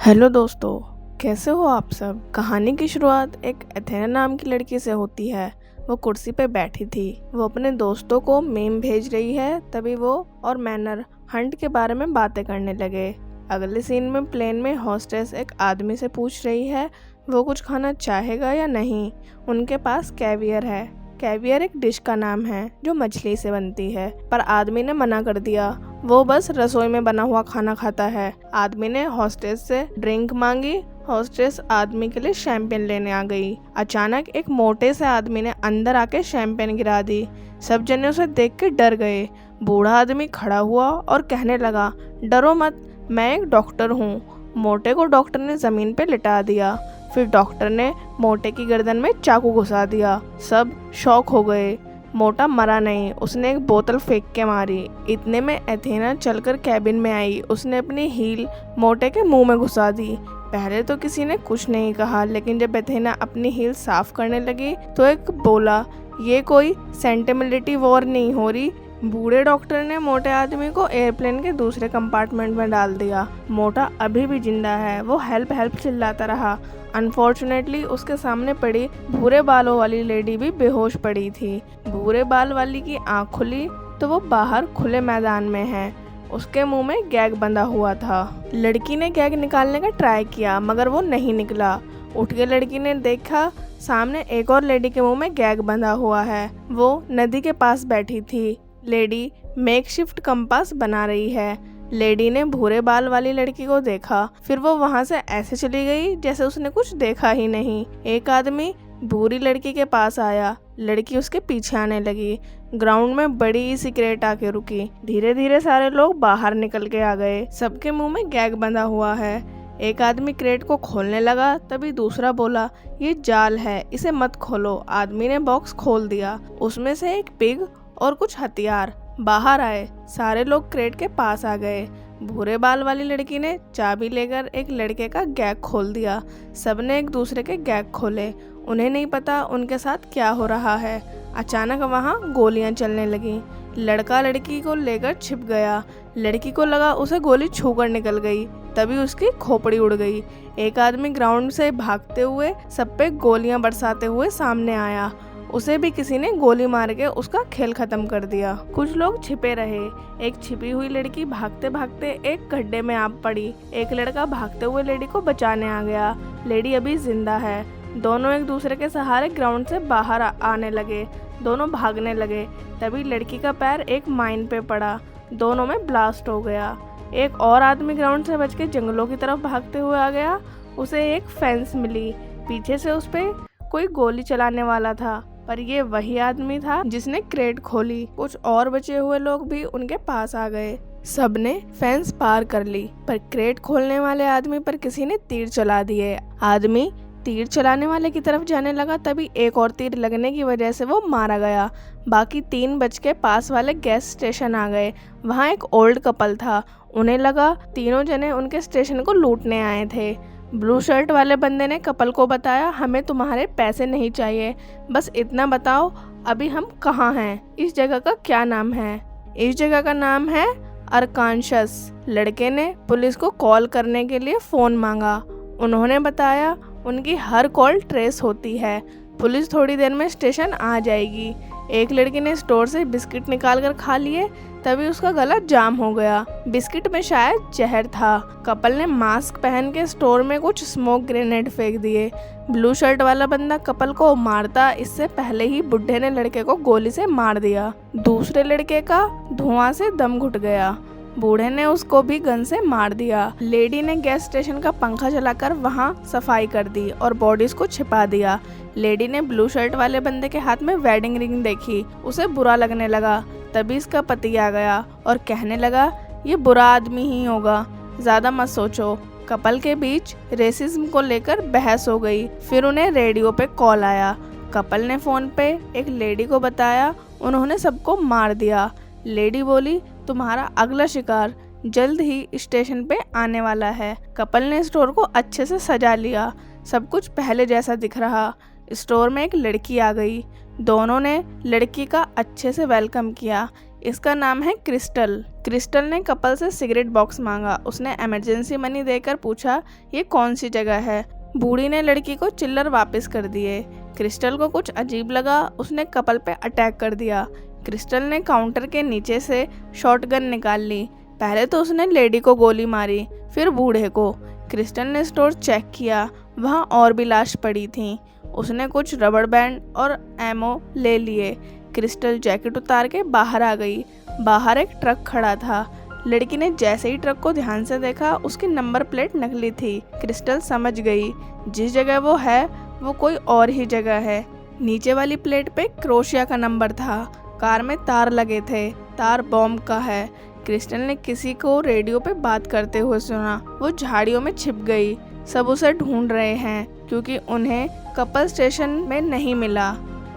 Hello दोस्तों, कैसे हो आप सब। कहानी की शुरुआत एक एथेना नाम की लड़की से होती है। वो कुर्सी पे बैठी थी। वो अपने दोस्तों को मीम भेज रही है। तभी वो और मैनर हंट के बारे में बातें करने लगे। अगले सीन में प्लेन में हॉस्टेस एक आदमी से पूछ रही है वो कुछ खाना चाहेगा या नहीं। उनके पास कैवियर है। कैवियर एक डिश का नाम है जो मछली से बनती है, पर आदमी ने मना कर दिया। वो बस रसोई में बना हुआ खाना खाता है। आदमी ने हॉस्टेस से ड्रिंक मांगी। हॉस्टेस आदमी के लिए शैंपेन लेने आ गई। अचानक एक मोटे से आदमी ने अंदर आके शैंपेन गिरा दी। सब जने उसे देख के डर गए। बूढ़ा आदमी खड़ा हुआ और कहने लगा, डरो मत, मैं एक डॉक्टर हूँ। मोटे को डॉक्टर ने जमीन पे लिटा दिया। फिर डॉक्टर ने मोटे की गर्दन में चाकू घुसा दिया। सब शॉक हो गए। मोटा मरा नहीं, उसने एक बोतल फेंक के मारी। इतने में एथेना चलकर कैबिन में आई। उसने अपनी हील मोटे के मुंह में घुसा दी। पहले तो किसी ने कुछ नहीं कहा, लेकिन जब एथेना अपनी हील साफ करने लगी तो एक बोला, ये कोई सेंटिमेलिटी वॉर नहीं हो रही। बूढ़े डॉक्टर ने मोटे आदमी को एयरप्लेन के दूसरे कंपार्टमेंट में डाल दिया। मोटा अभी भी जिंदा है। वो हेल्प चिल्लाता रहा। अनफॉर्चुनेटली उसके सामने पड़ी भूरे बालों वाली लेडी भी बेहोश पड़ी थी। भूरे बाल वाली की आंख खुली तो वो बाहर खुले मैदान में है। उसके मुंह में गैग बंधा हुआ था। लड़की ने गैग निकालने का ट्राई किया, मगर वो नहीं निकला। उठ के लड़की ने देखा सामने एक और लेडी के मुंह में गैग बंधा हुआ है। वो नदी के पास बैठी थी। लेडी मेकशिफ्ट कंपास बना रही है। लेडी ने भूरे बाल वाली लड़की को देखा, फिर वो वहां से ऐसे चली गई जैसे उसने कुछ देखा ही नहीं। एक आदमी भूरी लड़की के पास आया। लड़की उसके पीछे आने लगी। ग्राउंड में बड़ी सी क्रेट आके रुकी। धीरे धीरे सारे लोग बाहर निकल के आ गए। सबके मुंह में गैग बंधा हुआ है। एक आदमी क्रेट को खोलने लगा, तभी दूसरा बोला, ये जाल है, इसे मत खोलो। आदमी ने बॉक्स खोल दिया। उसमें से एक पिग और कुछ हथियार बाहर आए। सारे लोग क्रेट के पास आ गए। भूरे बाल वाली लड़की ने चाबी लेकर एक लड़के का गैग खोल दिया। सबने एक दूसरे के गैग खोले। उन्हें नहीं पता उनके साथ क्या हो रहा है। अचानक वहां गोलियां चलने लगी। लड़का लड़की को लेकर छिप गया। लड़की को लगा उसे गोली छूकर निकल गई, तभी उसकी खोपड़ी उड़ गई। एक आदमी ग्राउंड से भागते हुए सब पे गोलियां बरसाते हुए सामने आया। उसे भी किसी ने गोली मार के उसका खेल खत्म कर दिया। कुछ लोग छिपे रहे। एक छिपी हुई लड़की भागते भागते एक गड्ढे में आ पड़ी। एक लड़का भागते हुए लेडी को बचाने आ गया। लेडी अभी जिंदा है। दोनों एक दूसरे के सहारे ग्राउंड से बाहर आने लगे। दोनों भागने लगे। तभी लड़की का पैर एक माइन पे पड़ा। दोनों में ब्लास्ट हो गया। एक और आदमी ग्राउंड से बच के जंगलों की तरफ भागते हुए आ गया। उसे एक फेंस मिली। पीछे से उस पे कोई गोली चलाने वाला था, पर ये वही आदमी था जिसने क्रेट खोली। कुछ और बचे हुए लोग भी उनके पास आ गए। सबने फेंस पार कर ली, पर क्रेट खोलने वाले आदमी पर किसी ने तीर चला दिए। आदमी तीर चलाने वाले की तरफ जाने लगा, तभी एक और तीर लगने की वजह से वो मारा गया। बाकी 3 बच के पास वाले गैस स्टेशन आ गए। वहाँ एक ओल्ड कपल था। उन्हें लगा तीनों जने उनके स्टेशन को लूटने आए थे। ब्लू शर्ट वाले बंदे ने कपल को बताया, हमें तुम्हारे पैसे नहीं चाहिए, बस इतना बताओ अभी हम कहाँ हैं। इस जगह का क्या नाम है। इस जगह का नाम है अरकानसस। लड़के ने पुलिस को कॉल करने के लिए फ़ोन मांगा। उन्होंने बताया उनकी हर कॉल ट्रेस होती है। पुलिस थोड़ी देर में स्टेशन आ जाएगी। एक लड़की ने स्टोर से बिस्किट निकाल कर खा लिए, तभी उसका गला जाम हो गया। बिस्किट में शायद जहर था। कपल ने मास्क पहन के स्टोर में कुछ स्मोक ग्रेनेड फेंक दिए। ब्लू शर्ट वाला बंदा कपल को मारता इससे पहले ही बुढ़े ने लड़के को गोली से मार दिया। दूसरे लड़के का धुआं से दम घुट गया। बूढ़े ने उसको भी गन से मार दिया। लेडी ने गैस स्टेशन का पंखा चलाकर वहां सफाई कर दी और बॉडीज को छिपा दिया। लेडी ने ब्लू शर्ट वाले बंदे के हाथ में वेडिंग रिंग देखी। उसे बुरा लगने लगा। तभी इसका पति आ गया और कहने लगा, ये बुरा आदमी ही होगा, ज्यादा मत सोचो। कपल के बीच रेसिज्म को लेकर बहस हो गई। फिर उन्हें रेडियो पे कॉल आया। कपल ने फोन पे एक लेडी को बताया। उन्होंने सबको मार दिया। लेडी बोली, तुम्हारा अगला शिकार जल्द ही स्टेशन पे आने वाला है। कपल ने स्टोर को अच्छे से सजा लिया। सब कुछ पहले जैसा दिख रहा। स्टोर में एक लड़की आ गई। दोनों ने लड़की का अच्छे से वेलकम किया। इसका नाम है क्रिस्टल। क्रिस्टल ने कपल से सिगरेट बॉक्स मांगा। उसने इमरजेंसी मनी देकर पूछा ये कौन सी जगह है। बूढ़ी ने लड़की को चिल्लर वापस कर दिए। क्रिस्टल को कुछ अजीब लगा। उसने कपल पे अटैक कर दिया। क्रिस्टल ने काउंटर के नीचे से शॉटगन निकाल ली। पहले तो उसने लेडी को गोली मारी, फिर बूढ़े को। क्रिस्टल ने स्टोर चेक किया, वहाँ और भी लाश पड़ी थी। उसने कुछ रबड़ बैंड और एमो ले लिए। क्रिस्टल जैकेट उतार के बाहर आ गई। बाहर एक ट्रक खड़ा था। लड़की ने जैसे ही ट्रक को ध्यान से देखा, उसकी नंबर प्लेट नकली थी। क्रिस्टल समझ गई जिस जगह वो है वो कोई और ही जगह है। नीचे वाली प्लेट पे क्रोशिया का नंबर था। कार में तार लगे थे। तार बॉम्ब का है। क्रिस्टल ने किसी को रेडियो पे बात करते हुए सुना। वो झाड़ियों में छिप गई। सब उसे ढूंढ रहे हैं क्योंकि उन्हें कपल स्टेशन में नहीं मिला।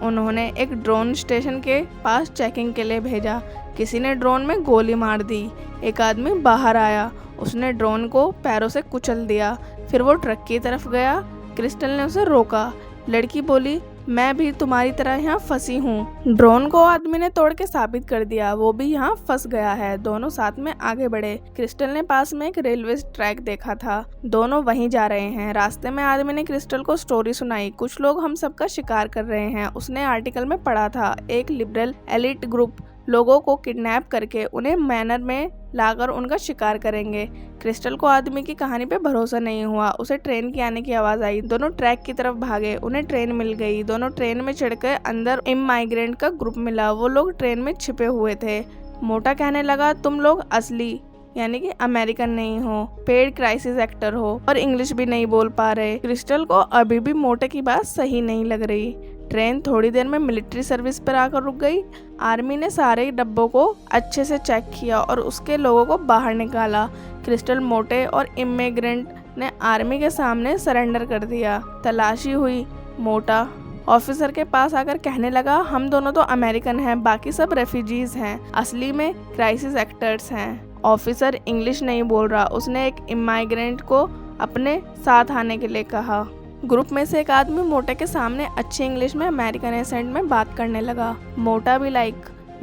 उन्होंने एक ड्रोन स्टेशन के पास चेकिंग के लिए भेजा। किसी ने ड्रोन में गोली मार दी। एक आदमी बाहर आया। उसने ड्रोन को पैरों से कुचल दिया। फिर वो ट्रक की तरफ गया। क्रिस्टल ने उसे रोका। लड़की बोली, मैं भी तुम्हारी तरह यहाँ फंसी हूँ। ड्रोन को आदमी ने तोड़ के साबित कर दिया, वो भी यहाँ फंस गया है। दोनों साथ में आगे बढ़े। क्रिस्टल ने पास में एक रेलवे ट्रैक देखा था। दोनों वहीं जा रहे हैं। रास्ते में आदमी ने क्रिस्टल को स्टोरी सुनाई। कुछ लोग हम सबका शिकार कर रहे हैं। उसने आर्टिकल में पढ़ा था, एक लिबरल एलिट ग्रुप लोगों को किडनैप करके उन्हें मैनर में लाकर उनका शिकार करेंगे। क्रिस्टल को आदमी की कहानी पे भरोसा नहीं हुआ। उसे ट्रेन की आने की आवाज आई। दोनों ट्रैक की तरफ भागे। उन्हें ट्रेन मिल गई। दोनों ट्रेन में चढ़कर अंदर इमाइग्रेंट का ग्रुप मिला। वो लोग ट्रेन में छिपे हुए थे। मोटा कहने लगा, तुम लोग असली यानी कि अमेरिकन नहीं हो, पेड क्राइसिस एक्टर हो और इंग्लिश भी नहीं बोल पा रहे। क्रिस्टल को अभी भी मोटे की बात सही नहीं लग रही। ट्रेन थोड़ी देर में मिलिट्री सर्विस पर आकर रुक गई। आर्मी ने सारे डब्बों को अच्छे से चेक किया और उसके लोगों को बाहर निकाला। क्रिस्टल मोटे और इमिग्रेंट ने आर्मी के सामने सरेंडर कर दिया। तलाशी हुई। मोटा ऑफिसर के पास आकर कहने लगा, हम दोनों तो अमेरिकन हैं, बाकी सब रेफ्यूजीज हैं, असली में क्राइसिस एक्टर्स हैं। ऑफिसर इंग्लिश नहीं बोल रहा। उसने एक इमाइग्रेंट को अपने साथ आने के लिए कहा। ग्रुप में से एक आदमी मोटे के सामने अच्छी इंग्लिश में अमेरिकन एसेंट में बात करने लगा। मोटा भी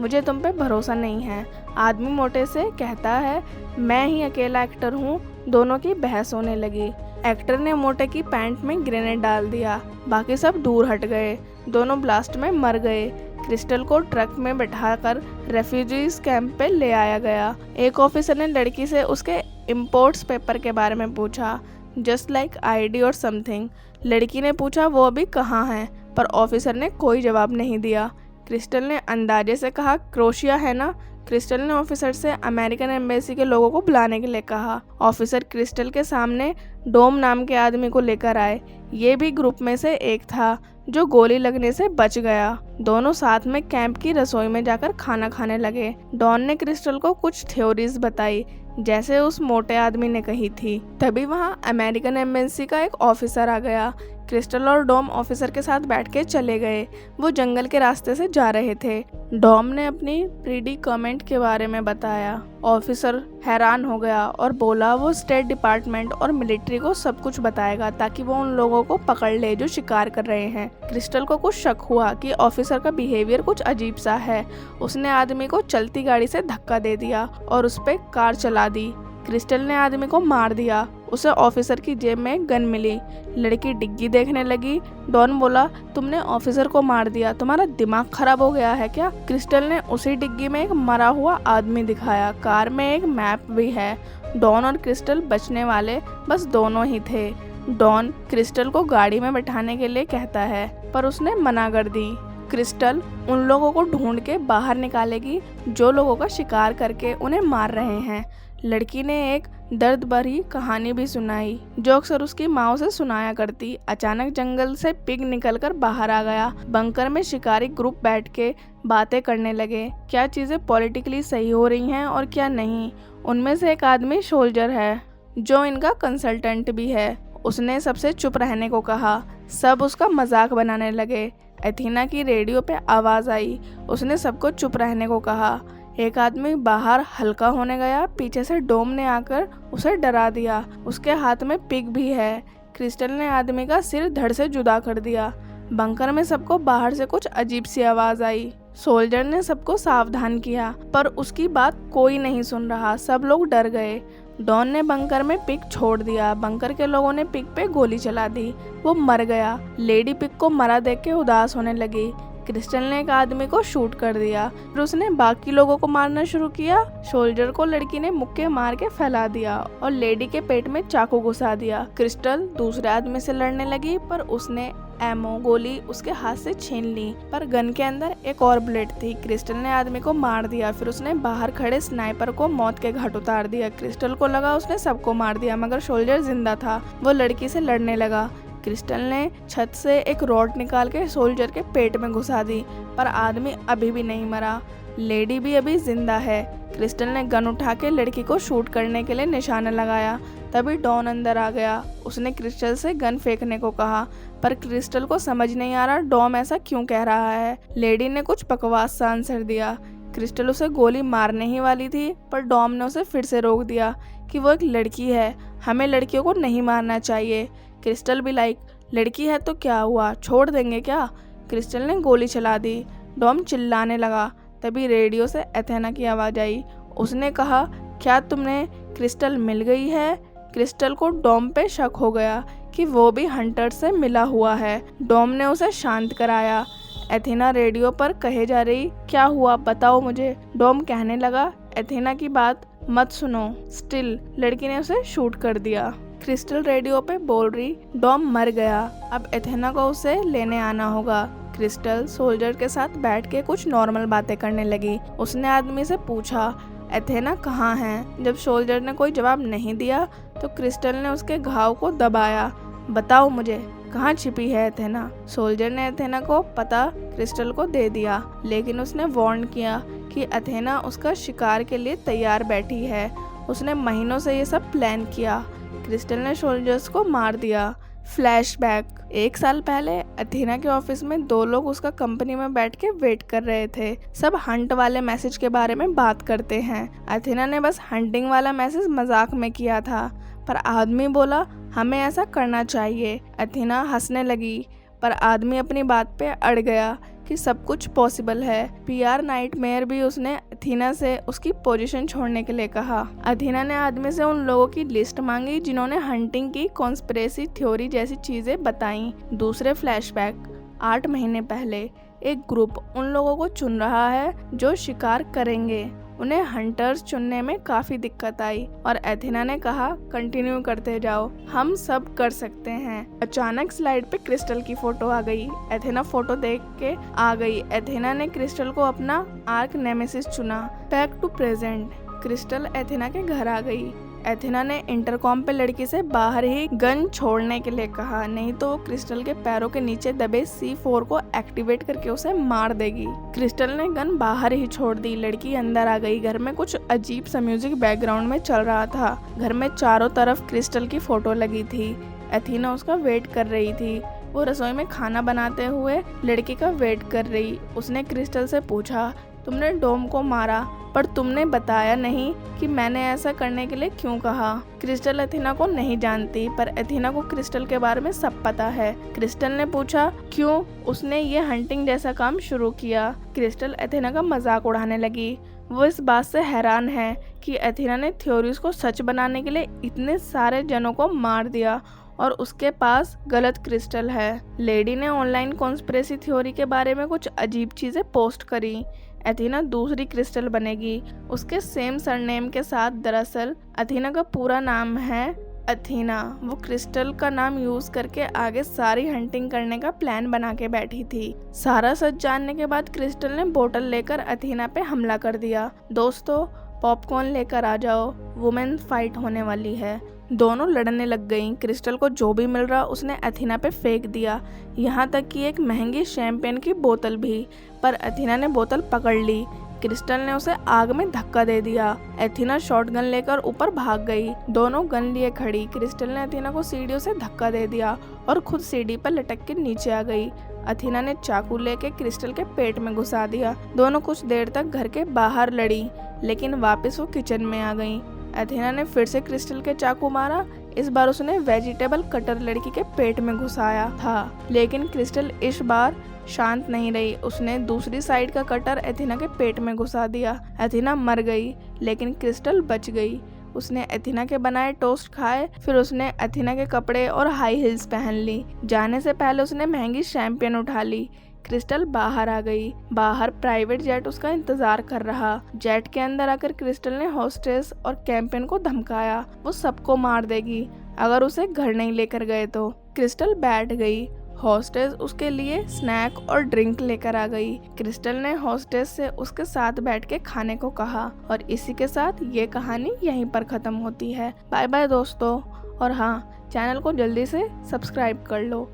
मुझे तुम पे भरोसा नहीं है। आदमी मोटे से कहता है, मैं ही अकेला एक्टर हूँ। दोनों की बहस होने लगी। एक्टर ने मोटे की पैंट में ग्रेनेड डाल दिया। बाकी सब दूर हट गए। दोनों ब्लास्ट में मर गए। क्रिस्टल को ट्रक में बैठाकर रेफ्यूजीज कैंप पे ले आया गया। एक ऑफिसर ने लड़की से उसके इम्पोर्ट्स पेपर के बारे में पूछा, जस्ट लाइक आईडी और समथिंग। लड़की ने पूछा वो अभी कहाँ है, पर ऑफिसर ने कोई जवाब नहीं दिया। क्रिस्टल ने अंदाजे से कहा, क्रोशिया है ना। क्रिस्टल ने ऑफिसर से अमेरिकन एम्बेसी के लोगों को बुलाने के लिए कहा। ऑफिसर क्रिस्टल के सामने डोम नाम के आदमी को लेकर आए। ये भी ग्रुप में से एक था जो गोली लगने से बच गया। दोनों साथ में कैंप की रसोई में जाकर खाना खाने लगे। डॉन ने क्रिस्टल को कुछ थ्योरीज बताई जैसे उस मोटे आदमी ने कही थी। तभी वहाँ अमेरिकन एम्बेसी का एक ऑफिसर आ गया। क्रिस्टल और डॉम ऑफिसर के साथ बैठ के चले गए। वो जंगल के रास्ते से जा रहे थे। डॉम ने अपनी प्रीडिकामेंट के बारे में बताया। ऑफिसर हैरान हो गया और बोला वो स्टेट डिपार्टमेंट और मिलिट्री को सब कुछ बताएगा ताकि वो उन लोगों को पकड़ ले जो शिकार कर रहे हैं। क्रिस्टल को कुछ शक हुआ कि ऑफिसर का बिहेवियर कुछ अजीब सा है। उसने आदमी को चलती गाड़ी से धक्का दे दिया और उस पर कार चला दी। क्रिस्टल ने आदमी को मार दिया। उसे ऑफिसर की जेब में गन मिली। लड़की डिग्गी देखने लगी। डॉन बोला, तुमने ऑफिसर को मार दिया, तुम्हारा दिमाग खराब हो गया है क्या? क्रिस्टल ने उसी डिग्गी में एक मरा हुआ आदमी दिखाया। कार में एक मैप भी है। डॉन और क्रिस्टल बचने वाले बस दोनों ही थे। डॉन क्रिस्टल को गाड़ी में बैठाने के लिए कहता है, पर उसने मना कर दी। क्रिस्टल उन लोगों को ढूंढ के बाहर निकालेगी जो लोगों का शिकार करके उन्हें मार रहे हैं। लड़की ने एक दर्द भरी कहानी भी सुनाई जो अक्सर उसकी माँ से सुनाया करती। अचानक जंगल से पिग निकलकर बाहर आ गया। बंकर में शिकारी ग्रुप बैठ के बातें करने लगे, क्या चीज़ें पॉलिटिकली सही हो रही हैं और क्या नहीं। उनमें से एक आदमी सोल्जर है जो इनका कंसल्टेंट भी है। उसने सबसे चुप रहने को कहा। सब उसका मजाक बनाने लगे। एथीना की रेडियो पे आवाज़ आई। उसने सबको चुप रहने को कहा। एक आदमी बाहर हल्का होने गया। पीछे से डोम ने आकर उसे डरा दिया। उसके हाथ में पिग भी है। क्रिस्टल ने आदमी का सिर धड़ से जुदा कर दिया। बंकर में सबको बाहर से कुछ अजीब सी आवाज़ आई। सोल्जर ने सबको सावधान किया, पर उसकी बात कोई नहीं सुन रहा। सब लोग डर गए। डॉन ने बंकर में पिग छोड़ दिया। बंकर के लोगों ने पिग पे गोली चला दी। वो मर गया। लेडी पिग को मरा देख के उदास होने लगी। क्रिस्टल ने एक आदमी को शूट कर दिया, फिर उसने बाकी लोगों को मारना शुरू किया। सोल्जर को लड़की ने मुक्के मार के फैला दिया और लेडी के पेट में चाकू घुसा दिया। क्रिस्टल दूसरे आदमी से लड़ने लगी, पर उसने गोली उसके हाथ से छीन ली, पर गन के अंदर एक और बुलेट थी। क्रिस्टल ने आदमी को मार दिया, फिर उसने बाहर खड़े स्नाइपर को मौत के घाट उतार दिया। क्रिस्टल को लगा उसने सबको मार दिया, मगर सोल्जर जिंदा था। वो लड़की से लड़ने लगा। क्रिस्टल ने छत से एक रॉड निकाल के सोल्जर के पेट में घुसा दी, पर आदमी अभी भी नहीं मरा। लेडी भी अभी जिंदा है। क्रिस्टल ने गन उठा के लड़की को शूट करने के लिए निशाना लगाया। तभी डॉन अंदर आ गया। उसने क्रिस्टल से गन फेंकने को कहा, पर क्रिस्टल को समझ नहीं आ रहा डॉम ऐसा क्यों कह रहा है। लेडी ने कुछ बकवास सा आंसर दिया। क्रिस्टल उसे गोली मारने ही वाली थी, पर डॉम ने उसे फिर से रोक दिया कि वो एक लड़की है, हमें लड़कियों को नहीं मारना चाहिए। क्रिस्टल भी लड़की है तो क्या हुआ, छोड़ देंगे क्या। क्रिस्टल ने गोली चला दी। डॉम चिल्लाने लगा। तभी रेडियो से एथेना की आवाज़ आई। उसने कहा, क्या तुमने क्रिस्टल मिल गई है। क्रिस्टल को डॉम पे शक हो गया कि वो भी हंटर से मिला हुआ है। डॉम ने उसे शांत कराया। एथेना रेडियो पर कहे जा रही, क्या हुआ बताओ मुझे। डॉम कहने लगा, एथेना की बात मत सुनो। स्टिल लड़की ने उसे शूट कर दिया। क्रिस्टल रेडियो पे बोल रही, डॉम मर गया, अब एथेना को उसे लेने आना होगा। क्रिस्टल सोल्जर के साथ बैठ के कुछ नॉर्मल बातें करने लगी। उसने आदमी से पूछा, एथेना कहाँ है। जब सोल्जर ने कोई जवाब नहीं दिया तो क्रिस्टल ने उसके घाव को दबाया। बताओ मुझे, कहाँ छिपी है एथेना। सोल्जर ने एथेना को पता क्रिस्टल को दे दिया, लेकिन उसने वार्न किया कि एथेना उसका शिकार के लिए तैयार बैठी है। उसने महीनों से ये सब प्लान किया। क्रिस्टल ने सोल्जर्स को मार दिया। फ्लैशबैक, 1 साल पहले एथेना के ऑफिस में 2 लोग उसका कंपनी में बैठ के वेट कर रहे थे। सब हंट वाले मैसेज के बारे में बात करते हैं। एथेना ने बस हंटिंग वाला मैसेज मजाक में किया था, पर आदमी बोला हमें ऐसा करना चाहिए। एथेना हंसने लगी, पर आदमी अपनी बात पे अड़ गया कि सब कुछ पॉसिबल है। पीआर नाइटमेयर भी उसने एथेना से उसकी पोजीशन छोड़ने के लिए कहा। एथेना ने आदमी से उन लोगों की लिस्ट मांगी जिन्होंने हंटिंग की कॉन्स्पिरेसी थ्योरी जैसी चीजें बताई। दूसरे फ्लैशबैक, 8 महीने पहले एक ग्रुप उन लोगों को चुन रहा है जो शिकार करेंगे। उन्हें हंटर्स चुनने में काफी दिक्कत आई और एथेना ने कहा, कंटिन्यू करते जाओ, हम सब कर सकते हैं। अचानक स्लाइड पे क्रिस्टल की फोटो आ गई। एथेना फोटो देख के आ गई। एथेना ने क्रिस्टल को अपना आर्क नेमेसिस चुना। Back to present, Crystal Athena के घर आ गई। एथेना ने इंटरकॉम पे लड़की से बाहर ही गन छोड़ने के लिए कहा, नहीं तो वो क्रिस्टल के पैरों के नीचे दबे C4 को एक्टिवेट करके उसे मार देगी। क्रिस्टल ने गन बाहर ही छोड़ दी। लड़की अंदर आ गई। घर में कुछ अजीब सा म्यूजिक बैकग्राउंड में चल रहा था। घर में चारों तरफ क्रिस्टल की फोटो लगी थी। एथेना उसका वेट कर रही थी। वो रसोई में खाना बनाते हुए लड़की का वेट कर रही। उसने क्रिस्टल से पूछा, तुमने डॉम को मारा, पर तुमने बताया नहीं कि मैंने ऐसा करने के लिए क्यों कहा। क्रिस्टल एथेना को नहीं जानती, पर एथेना को क्रिस्टल के बारे में सब पता है। क्रिस्टल ने पूछा, क्यों उसने ये हंटिंग जैसा काम शुरू किया। क्रिस्टल एथेना का मजाक उड़ाने लगी। वो इस बात से हैरान है कि एथेना ने थ्योरीज को सच बनाने के लिए इतने सारे जनों को मार दिया और उसके पास गलत क्रिस्टल है। लेडी ने ऑनलाइन कॉन्स्पिरेसी थ्योरी के बारे में कुछ अजीब चीजें पोस्ट करी। एथेना दूसरी क्रिस्टल बनेगी, उसके सेम सरनेम के साथ। दरअसल एथेना का पूरा नाम है एथेना। वो क्रिस्टल का नाम यूज करके आगे सारी हंटिंग करने का प्लान बना के बैठी थी। सारा सच जानने के बाद क्रिस्टल ने बोतल लेकर एथेना पे हमला कर दिया। दोस्तों, पॉपकॉर्न लेकर आ जाओ, वुमेन फाइट होने वाली है। दोनों लड़ने लग गईं। क्रिस्टल को जो भी मिल रहा उसने एथेना पे फेंक दिया, यहाँ तक कि एक महंगी शैंपेन की बोतल भी। पर एथेना ने बोतल पकड़ ली। क्रिस्टल ने उसे आग में धक्का दे दिया। एथेना शॉटगन लेकर ऊपर भाग गई। दोनों गन लिए खड़ी। क्रिस्टल ने एथेना को सीढ़ियों से धक्का दे दिया और खुद सीढ़ी पर लटक के नीचे आ गई। एथेना ने चाकू लेके क्रिस्टल के पेट में घुसा दिया। दोनों कुछ देर तक घर के बाहर लड़ी, लेकिन वापस वो किचन में आ गई। एथेना ने फिर से क्रिस्टल के चाकू मारा। इस बार उसने वेजिटेबल कटर लड़की के पेट में घुसाया था, लेकिन क्रिस्टल इस बार शांत नहीं रही, उसने दूसरी साइड का कटर एथिना के पेट में घुसा दिया। एथिना मर गई, लेकिन क्रिस्टल बच गई। उसने एथिना के बनाए टोस्ट खाए, फिर उसने एथिना के कपड़े और हाई हील्स पहन ली। जाने से पहले उसने महंगी शैंपियन उठा ली। क्रिस्टल बाहर आ गई। बाहर प्राइवेट जेट उसका इंतजार कर रहा। जेट के अंदर आकर क्रिस्टल ने होस्टेस और कैंपियन को धमकाया, वो सबको मार देगी अगर उसे घर नहीं लेकर गए तो। क्रिस्टल बैठ गई। हॉस्टेस उसके लिए स्नैक और ड्रिंक लेकर आ गई। क्रिस्टल ने हॉस्टेस से उसके साथ बैठ के खाने को कहा और इसी के साथ ये कहानी यहीं पर खत्म होती है। बाय बाय दोस्तों, और हाँ, चैनल को जल्दी से सब्सक्राइब कर लो।